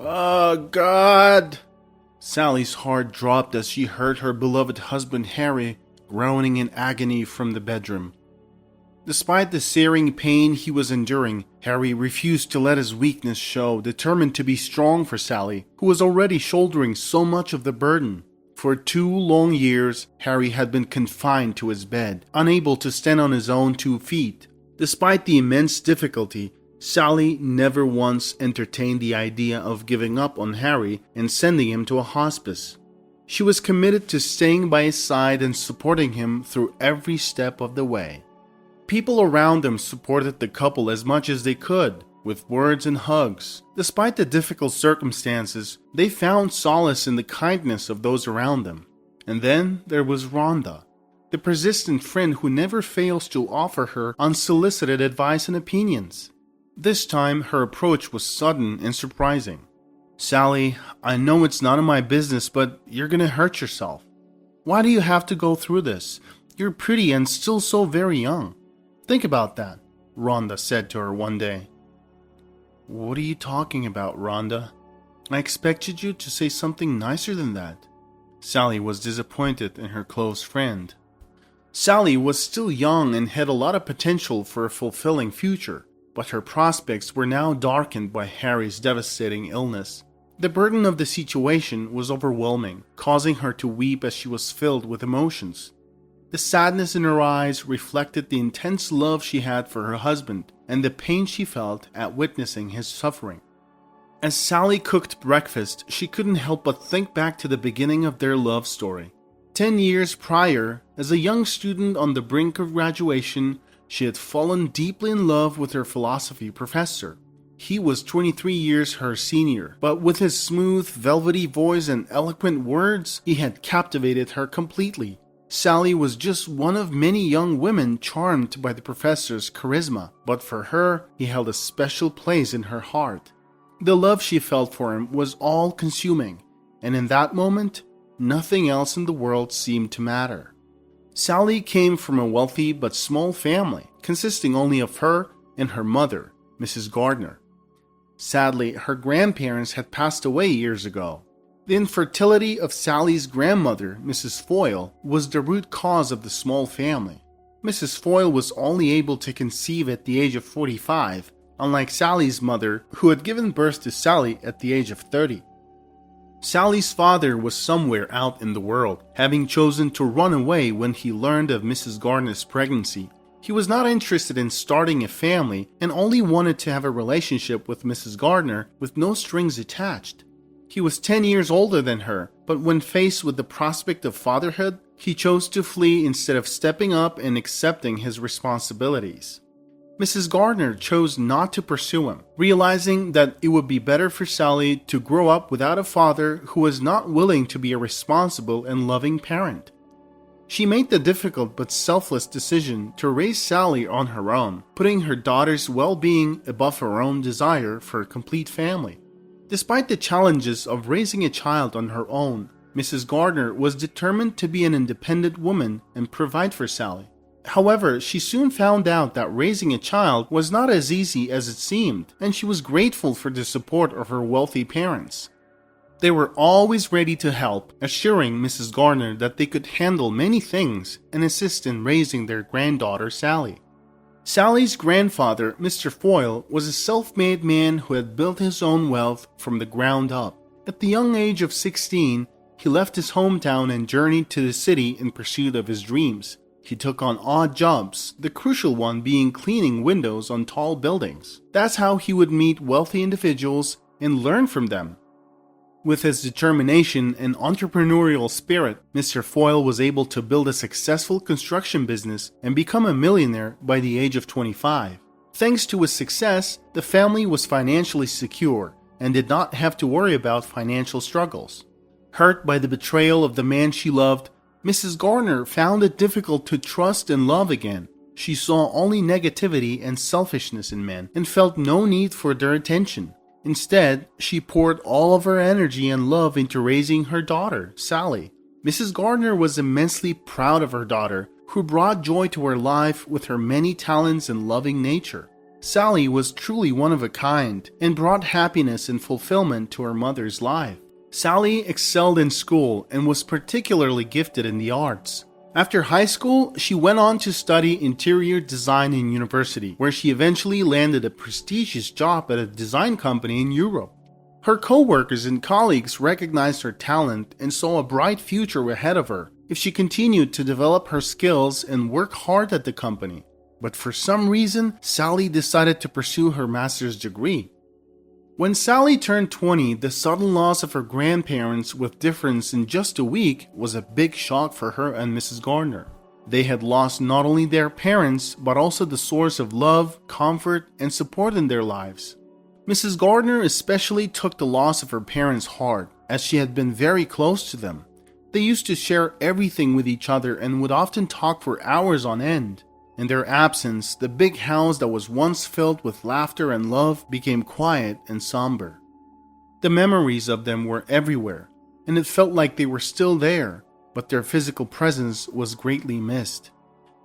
Oh, God! Sally's heart dropped as she heard her beloved husband Harry groaning in agony from the bedroom. Despite the searing pain he was enduring, Harry refused to let his weakness show, determined to be strong for Sally, who was already shouldering so much of the burden. For 2 long years, Harry had been confined to his bed, unable to stand on his own 2 feet. Despite the immense difficulty, Sally never once entertained the idea of giving up on Harry and sending him to a hospice. She was committed to staying by his side and supporting him through every step of the way. People around them supported the couple as much as they could, with words and hugs. Despite the difficult circumstances, they found solace in the kindness of those around them. And then there was Rhonda, the persistent friend who never fails to offer her unsolicited advice and opinions. This time, her approach was sudden and surprising. "Sally, I know it's none of my business, but you're gonna hurt yourself. Why do you have to go through this? You're pretty and still so very young. Think about that," Rhonda said to her one day. "What are you talking about, Rhonda? I expected you to say something nicer than that." Sally was disappointed in her close friend. Sally was still young and had a lot of potential for a fulfilling future, but her prospects were now darkened by Harry's devastating illness. The burden of the situation was overwhelming, causing her to weep as she was filled with emotions. The sadness in her eyes reflected the intense love she had for her husband and the pain she felt at witnessing his suffering. As Sally cooked breakfast, she couldn't help but think back to the beginning of their love story. 10 years prior, as a young student on the brink of graduation, she had fallen deeply in love with her philosophy professor. He was 23 years her senior, but with his smooth, velvety voice and eloquent words, he had captivated her completely. Sally was just one of many young women charmed by the professor's charisma, but for her, he held a special place in her heart. The love she felt for him was all-consuming, and in that moment, nothing else in the world seemed to matter. Sally came from a wealthy but small family, consisting only of her and her mother, Mrs. Gardner. Sadly, her grandparents had passed away years ago. The infertility of Sally's grandmother, Mrs. Foyle, was the root cause of the small family. Mrs. Foyle was only able to conceive at the age of 45, unlike Sally's mother, who had given birth to Sally at the age of 30. Sally's father was somewhere out in the world, having chosen to run away when he learned of Mrs. Gardner's pregnancy. He was not interested in starting a family and only wanted to have a relationship with Mrs. Gardner with no strings attached. He was 10 years older than her, but when faced with the prospect of fatherhood, he chose to flee instead of stepping up and accepting his responsibilities. Mrs. Gardner chose not to pursue him, realizing that it would be better for Sally to grow up without a father who was not willing to be a responsible and loving parent. She made the difficult but selfless decision to raise Sally on her own, putting her daughter's well-being above her own desire for a complete family. Despite the challenges of raising a child on her own, Mrs. Gardner was determined to be an independent woman and provide for Sally. However, she soon found out that raising a child was not as easy as it seemed, and she was grateful for the support of her wealthy parents. They were always ready to help, assuring Mrs. Gardner that they could handle many things and assist in raising their granddaughter Sally. Sally's grandfather, Mr. Foyle, was a self-made man who had built his own wealth from the ground up. At the young age of 16, he left his hometown and journeyed to the city in pursuit of his dreams. He took on odd jobs, the crucial one being cleaning windows on tall buildings. That's how he would meet wealthy individuals and learn from them. With his determination and entrepreneurial spirit, Mr. Foyle was able to build a successful construction business and become a millionaire by the age of 25. Thanks to his success, the family was financially secure and did not have to worry about financial struggles. Hurt by the betrayal of the man she loved, Mrs. Gardner found it difficult to trust and love again. She saw only negativity and selfishness in men and felt no need for their attention. Instead, she poured all of her energy and love into raising her daughter, Sally. Mrs. Gardner was immensely proud of her daughter, who brought joy to her life with her many talents and loving nature. Sally was truly one of a kind and brought happiness and fulfillment to her mother's life. Sally excelled in school and was particularly gifted in the arts. After high school, she went on to study interior design in university, where she eventually landed a prestigious job at a design company in Europe. Her co-workers and colleagues recognized her talent and saw a bright future ahead of her if she continued to develop her skills and work hard at the company. But for some reason, Sally decided to pursue her master's degree. When Sally turned 20, the sudden loss of her grandparents with difference in just a week was a big shock for her and Mrs. Gardner. They had lost not only their parents, but also the source of love, comfort, and support in their lives. Mrs. Gardner especially took the loss of her parents hard, as she had been very close to them. They used to share everything with each other and would often talk for hours on end. In their absence, the big house that was once filled with laughter and love became quiet and somber. The memories of them were everywhere, and it felt like they were still there, but their physical presence was greatly missed.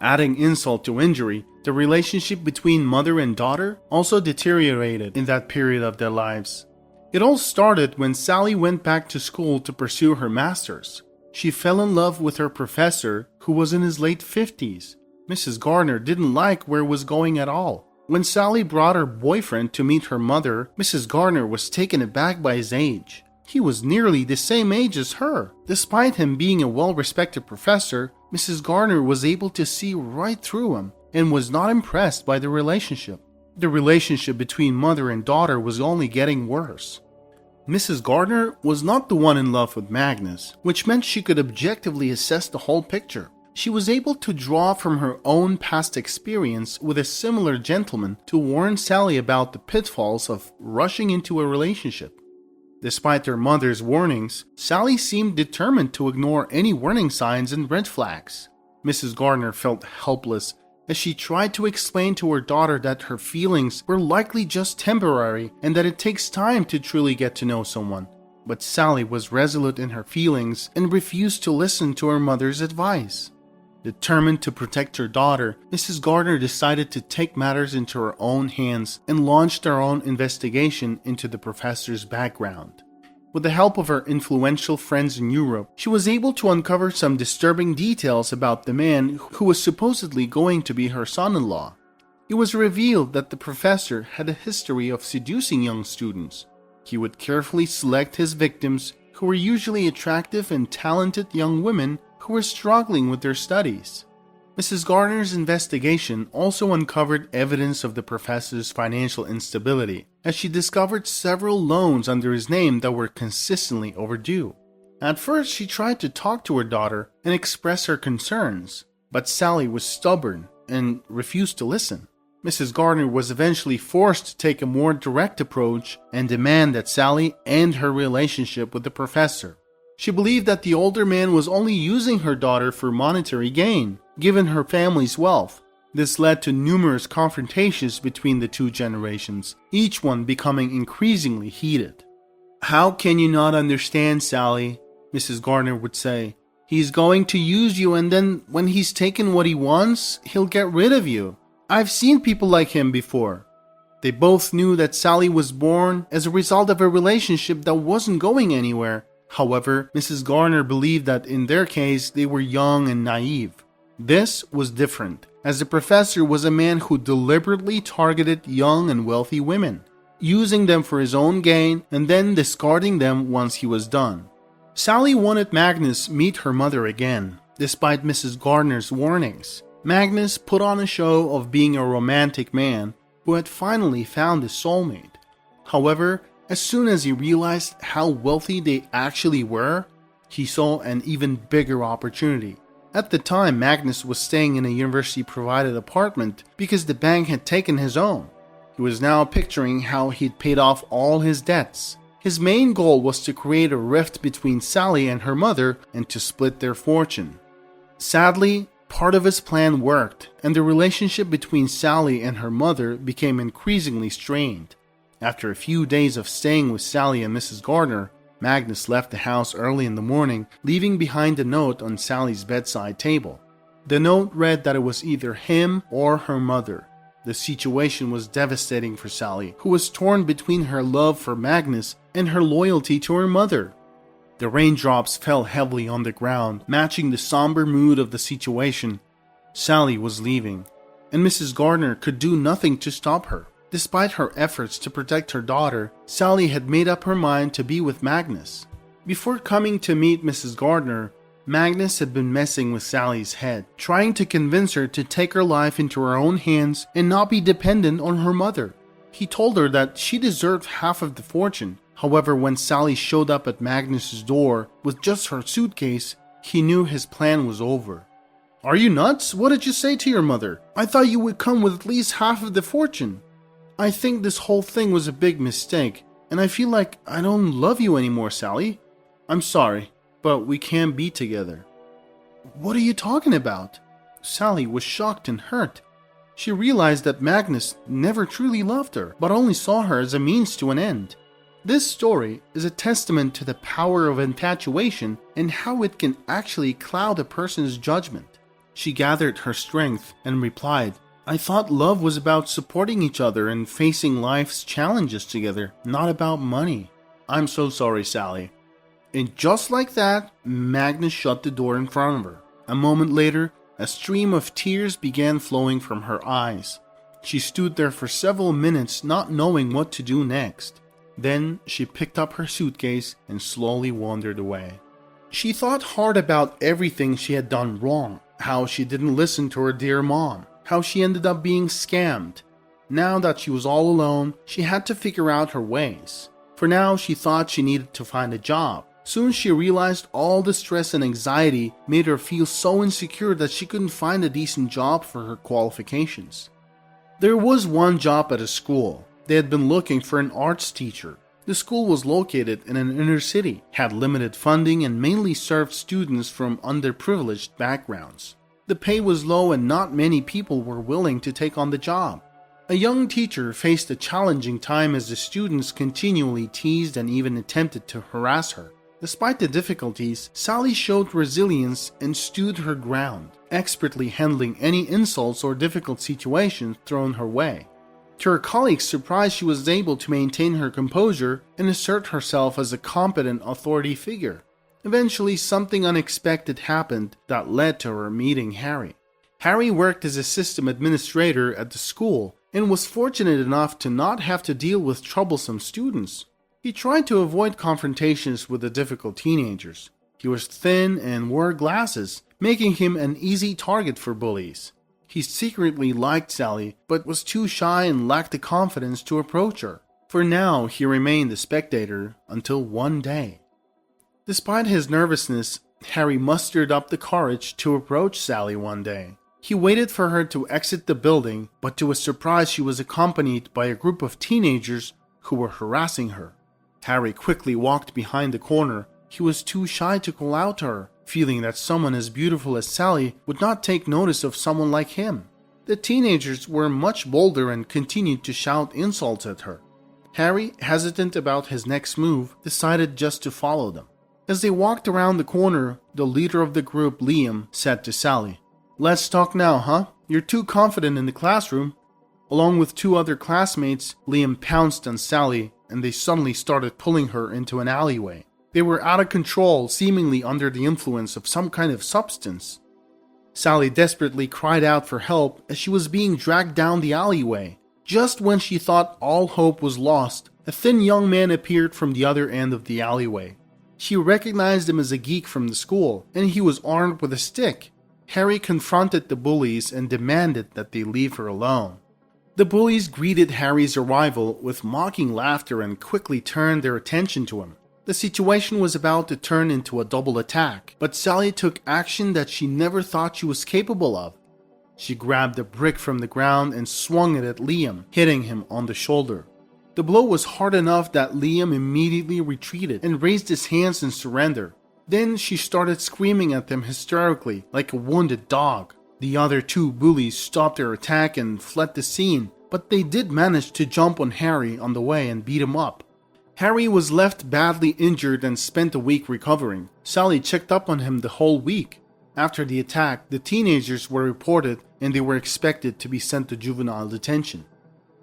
Adding insult to injury, the relationship between mother and daughter also deteriorated in that period of their lives. It all started when Sally went back to school to pursue her master's. She fell in love with her professor, who was in his late 50s. Mrs. Gardner didn't like where it was going at all. When Sally brought her boyfriend to meet her mother, Mrs. Gardner was taken aback by his age. He was nearly the same age as her. Despite him being a well-respected professor, Mrs. Gardner was able to see right through him and was not impressed by the relationship. The relationship between mother and daughter was only getting worse. Mrs. Gardner was not the one in love with Magnus, which meant she could objectively assess the whole picture. She was able to draw from her own past experience with a similar gentleman to warn Sally about the pitfalls of rushing into a relationship. Despite her mother's warnings, Sally seemed determined to ignore any warning signs and red flags. Mrs. Gardner felt helpless as she tried to explain to her daughter that her feelings were likely just temporary and that it takes time to truly get to know someone. But Sally was resolute in her feelings and refused to listen to her mother's advice. Determined to protect her daughter, Mrs. Gardner decided to take matters into her own hands and launched her own investigation into the professor's background. With the help of her influential friends in Europe, she was able to uncover some disturbing details about the man who was supposedly going to be her son-in-law. It was revealed that the professor had a history of seducing young students. He would carefully select his victims, who were usually attractive and talented young women who were struggling with their studies. Mrs. Gardner's investigation also uncovered evidence of the professor's financial instability, as she discovered several loans under his name that were consistently overdue. At first, she tried to talk to her daughter and express her concerns, but Sally was stubborn and refused to listen. Mrs. Gardner was eventually forced to take a more direct approach and demand that Sally end her relationship with the professor. She believed that the older man was only using her daughter for monetary gain, given her family's wealth. This led to numerous confrontations between the two generations, each one becoming increasingly heated. "How can you not understand, Sally?" Mrs. Gardner would say. "He's going to use you, and then when he's taken what he wants, he'll get rid of you. I've seen people like him before." They both knew that Sally was born as a result of a relationship that wasn't going anywhere. However, Mrs. Gardner believed that in their case, they were young and naive. This was different, as the professor was a man who deliberately targeted young and wealthy women, using them for his own gain and then discarding them once he was done. Sally wanted Magnus meet her mother again, despite Mrs. Gardner's warnings. Magnus put on a show of being a romantic man who had finally found his soulmate. However, as soon as he realized how wealthy they actually were, he saw an even bigger opportunity. At the time, Magnus was staying in a university-provided apartment because the bank had taken his own. He was now picturing how he'd paid off all his debts. His main goal was to create a rift between Sally and her mother and to split their fortune. Sadly, part of his plan worked, and the relationship between Sally and her mother became increasingly strained. After a few days of staying with Sally and Mrs. Gardner, Magnus left the house early in the morning, leaving behind a note on Sally's bedside table. The note read that it was either him or her mother. The situation was devastating for Sally, who was torn between her love for Magnus and her loyalty to her mother. The raindrops fell heavily on the ground, matching the somber mood of the situation. Sally was leaving, and Mrs. Gardner could do nothing to stop her. Despite her efforts to protect her daughter, Sally had made up her mind to be with Magnus. Before coming to meet Mrs. Gardner, Magnus had been messing with Sally's head, trying to convince her to take her life into her own hands and not be dependent on her mother. He told her that she deserved half of the fortune. However, when Sally showed up at Magnus's door with just her suitcase, he knew his plan was over. "Are you nuts? What did you say to your mother? I thought you would come with at least half of the fortune. I think this whole thing was a big mistake, and I feel like I don't love you anymore, Sally. I'm sorry, but we can't be together." "What are you talking about?" Sally was shocked and hurt. She realized that Magnus never truly loved her, but only saw her as a means to an end. This story is a testament to the power of infatuation and how it can actually cloud a person's judgment. She gathered her strength and replied, "I thought love was about supporting each other and facing life's challenges together, not about money. I'm so sorry, Sally." And just like that, Magnus shut the door in front of her. A moment later, a stream of tears began flowing from her eyes. She stood there for several minutes, not knowing what to do next. Then she picked up her suitcase and slowly wandered away. She thought hard about everything she had done wrong, how she didn't listen to her dear mom, how she ended up being scammed. Now that she was all alone, she had to figure out her ways. For now, she thought she needed to find a job. Soon she realized all the stress and anxiety made her feel so insecure that she couldn't find a decent job for her qualifications. There was one job at a school. They had been looking for an arts teacher. The school was located in an inner city, had limited funding, and mainly served students from underprivileged backgrounds. The pay was low and not many people were willing to take on the job. A young teacher faced a challenging time as the students continually teased and even attempted to harass her. Despite the difficulties, Sally showed resilience and stood her ground, expertly handling any insults or difficult situations thrown her way. To her colleagues' surprise, she was able to maintain her composure and assert herself as a competent authority figure. Eventually, something unexpected happened that led to her meeting Harry. Harry worked as a system administrator at the school and was fortunate enough to not have to deal with troublesome students. He tried to avoid confrontations with the difficult teenagers. He was thin and wore glasses, making him an easy target for bullies. He secretly liked Sally, but was too shy and lacked the confidence to approach her. For now, he remained a spectator until one day. Despite his nervousness, Harry mustered up the courage to approach Sally one day. He waited for her to exit the building, but to his surprise she was accompanied by a group of teenagers who were harassing her. Harry quickly walked behind the corner. He was too shy to call out to her, feeling that someone as beautiful as Sally would not take notice of someone like him. The teenagers were much bolder and continued to shout insults at her. Harry, hesitant about his next move, decided just to follow them. As they walked around the corner, the leader of the group, Liam, said to Sally, "Let's talk now, huh? You're too confident in the classroom." Along with two other classmates, Liam pounced on Sally, and they suddenly started pulling her into an alleyway. They were out of control, seemingly under the influence of some kind of substance. Sally desperately cried out for help as she was being dragged down the alleyway. Just when she thought all hope was lost, a thin young man appeared from the other end of the alleyway. She recognized him as a geek from the school, and he was armed with a stick. Harry confronted the bullies and demanded that they leave her alone. The bullies greeted Harry's arrival with mocking laughter and quickly turned their attention to him. The situation was about to turn into a double attack, but Sally took action that she never thought she was capable of. She grabbed a brick from the ground and swung it at Liam, hitting him on the shoulder. The blow was hard enough that Liam immediately retreated and raised his hands in surrender. Then she started screaming at them hysterically, like a wounded dog. The other two bullies stopped their attack and fled the scene, but they did manage to jump on Harry on the way and beat him up. Harry was left badly injured and spent a week recovering. Sally checked up on him the whole week. After the attack, the teenagers were reported and they were expected to be sent to juvenile detention.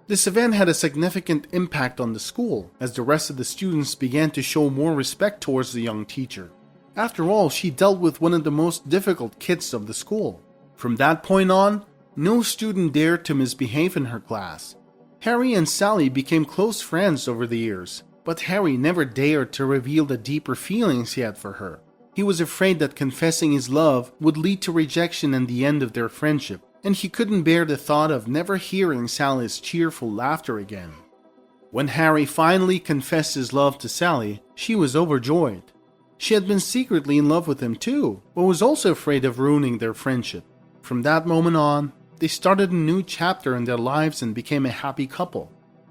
This event had a significant impact on the school, as the rest of the students began to show more respect towards the young teacher. After all, she dealt with one of the most difficult kids of the school. From that point on, no student dared to misbehave in her class. Harry and Sally became close friends over the years, but Harry never dared to reveal the deeper feelings he had for her. He was afraid that confessing his love would lead to rejection and the end of their friendship, and he couldn't bear the thought of never hearing Sally's cheerful laughter again. When Harry finally confessed his love to Sally, she was overjoyed. She had been secretly in love with him too, but was also afraid of ruining their friendship. From that moment on, they started a new chapter in their lives and became a happy couple.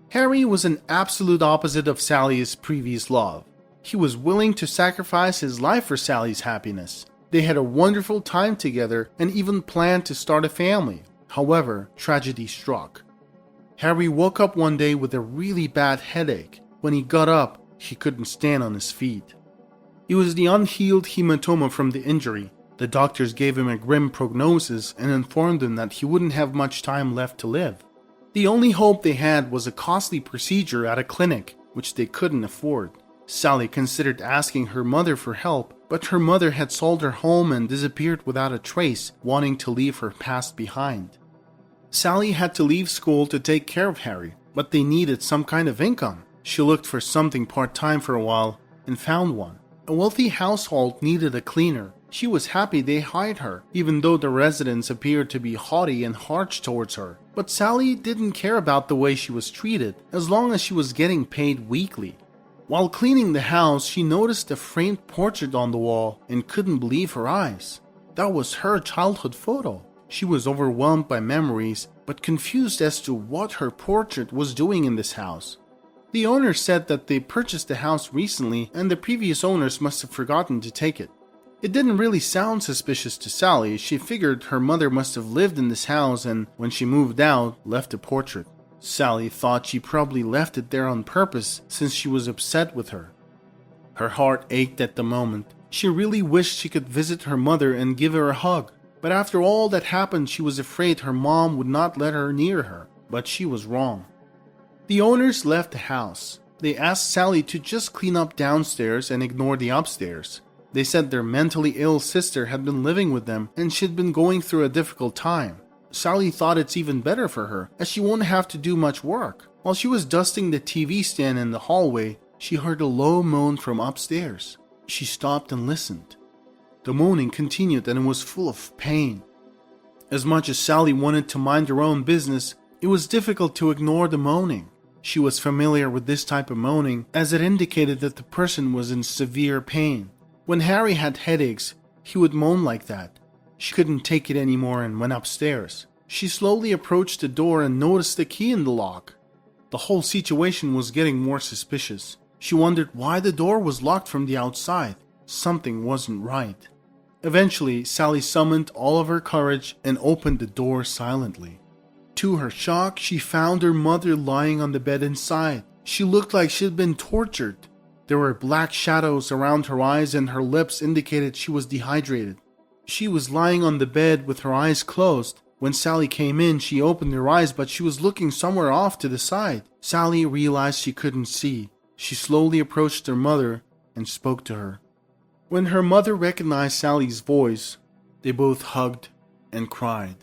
Harry was an absolute opposite of Sally's previous love. He was willing to sacrifice his life for Sally's happiness. They had a wonderful time together and even planned to start a family. However, tragedy struck. Harry woke up one day with a really bad headache. When he got up, he couldn't stand on his feet. It was the unhealed hematoma from the injury. The doctors gave him a grim prognosis and informed him that he wouldn't have much time left to live. The only hope they had was a costly procedure at a clinic, which they couldn't afford. Sally considered asking her mother for help, but her mother had sold her home and disappeared without a trace, wanting to leave her past behind. Sally had to leave school to take care of Harry, but they needed some kind of income. She looked for something part-time for a while and found one. A wealthy household needed a cleaner. She was happy they hired her, even though the residents appeared to be haughty and harsh towards her. But Sally didn't care about the way she was treated, as long as she was getting paid weekly. While cleaning the house, she noticed a framed portrait on the wall and couldn't believe her eyes. That was her childhood photo. She was overwhelmed by memories, but confused as to what her portrait was doing in this house. The owner said that they purchased the house recently and the previous owners must have forgotten to take it. It didn't really sound suspicious to Sally. She figured her mother must have lived in this house and, when she moved out, left a portrait. Sally thought she probably left it there on purpose since she was upset with her. Her heart ached at the moment. She really wished she could visit her mother and give her a hug. But after all that happened, she was afraid her mom would not let her near her. But she was wrong. The owners left the house. They asked Sally to just clean up downstairs and ignore the upstairs. They said their mentally ill sister had been living with them and she'd been going through a difficult time. Sally thought it's even better for her, as she won't have to do much work. While she was dusting the TV stand in the hallway, she heard a low moan from upstairs. She stopped and listened. The moaning continued and it was full of pain. As much as Sally wanted to mind her own business, it was difficult to ignore the moaning. She was familiar with this type of moaning, as it indicated that the person was in severe pain. When Harry had headaches, he would moan like that. She couldn't take it anymore and went upstairs. She slowly approached the door and noticed the key in the lock. The whole situation was getting more suspicious. She wondered why the door was locked from the outside. Something wasn't right. Eventually, Sally summoned all of her courage and opened the door silently. To her shock, she found her mother lying on the bed inside. She looked like she had been tortured. There were black shadows around her eyes and her lips indicated she was dehydrated. She was lying on the bed with her eyes closed. When Sally came in, she opened her eyes, but she was looking somewhere off to the side. Sally realized she couldn't see. She slowly approached her mother and spoke to her. When her mother recognized Sally's voice, they both hugged and cried.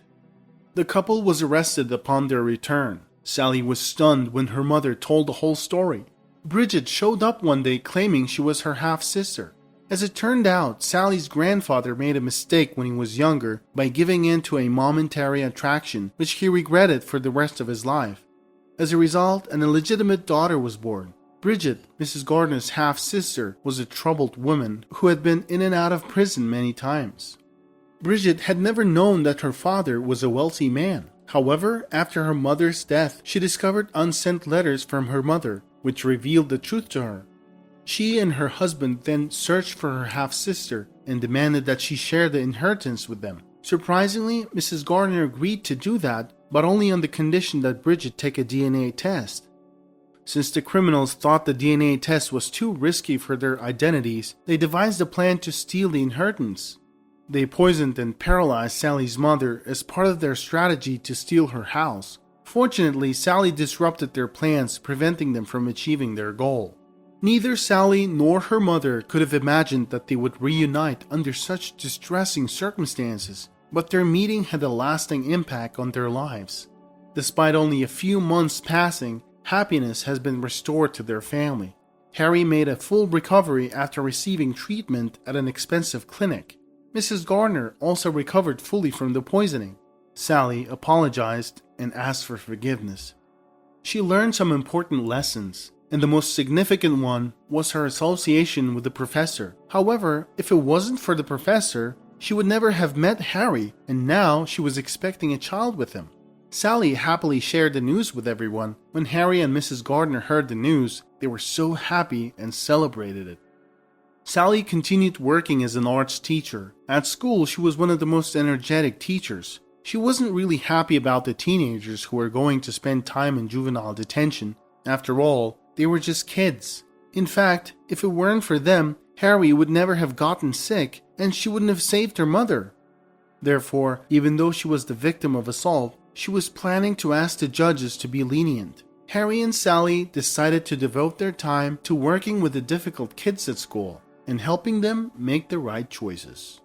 The couple was arrested upon their return. Sally was stunned when her mother told the whole story. Bridget showed up one day claiming she was her half-sister. As it turned out, Sally's grandfather made a mistake when he was younger by giving in to a momentary attraction which he regretted for the rest of his life. As a result, an illegitimate daughter was born. Bridget, Mrs. Gardner's half-sister, was a troubled woman who had been in and out of prison many times. Bridget had never known that her father was a wealthy man. However, after her mother's death, she discovered unsent letters from her mother, which revealed the truth to her. She and her husband then searched for her half-sister and demanded that she share the inheritance with them. Surprisingly, Mrs. Gardner agreed to do that, but only on the condition that Bridget take a DNA test. Since the criminals thought the DNA test was too risky for their identities, they devised a plan to steal the inheritance. They poisoned and paralyzed Sally's mother as part of their strategy to steal her house. Fortunately, Sally disrupted their plans, preventing them from achieving their goal. Neither Sally nor her mother could have imagined that they would reunite under such distressing circumstances, but their meeting had a lasting impact on their lives. Despite only a few months passing, happiness has been restored to their family. Harry made a full recovery after receiving treatment at an expensive clinic. Mrs. Gardner also recovered fully from the poisoning. Sally apologized and asked for forgiveness. She learned some important lessons, and the most significant one was her association with the professor. However, if it wasn't for the professor, she would never have met Harry, and now she was expecting a child with him. Sally happily shared the news with everyone. When Harry and Mrs. Gardner heard the news, they were so happy and celebrated it. Sally continued working as an arts teacher. At school, she was one of the most energetic teachers. She wasn't really happy about the teenagers who were going to spend time in juvenile detention. After all, they were just kids. In fact, if it weren't for them, Harry would never have gotten sick, and she wouldn't have saved her mother. Therefore, even though she was the victim of assault, she was planning to ask the judges to be lenient. Harry and Sally decided to devote their time to working with the difficult kids at school and helping them make the right choices.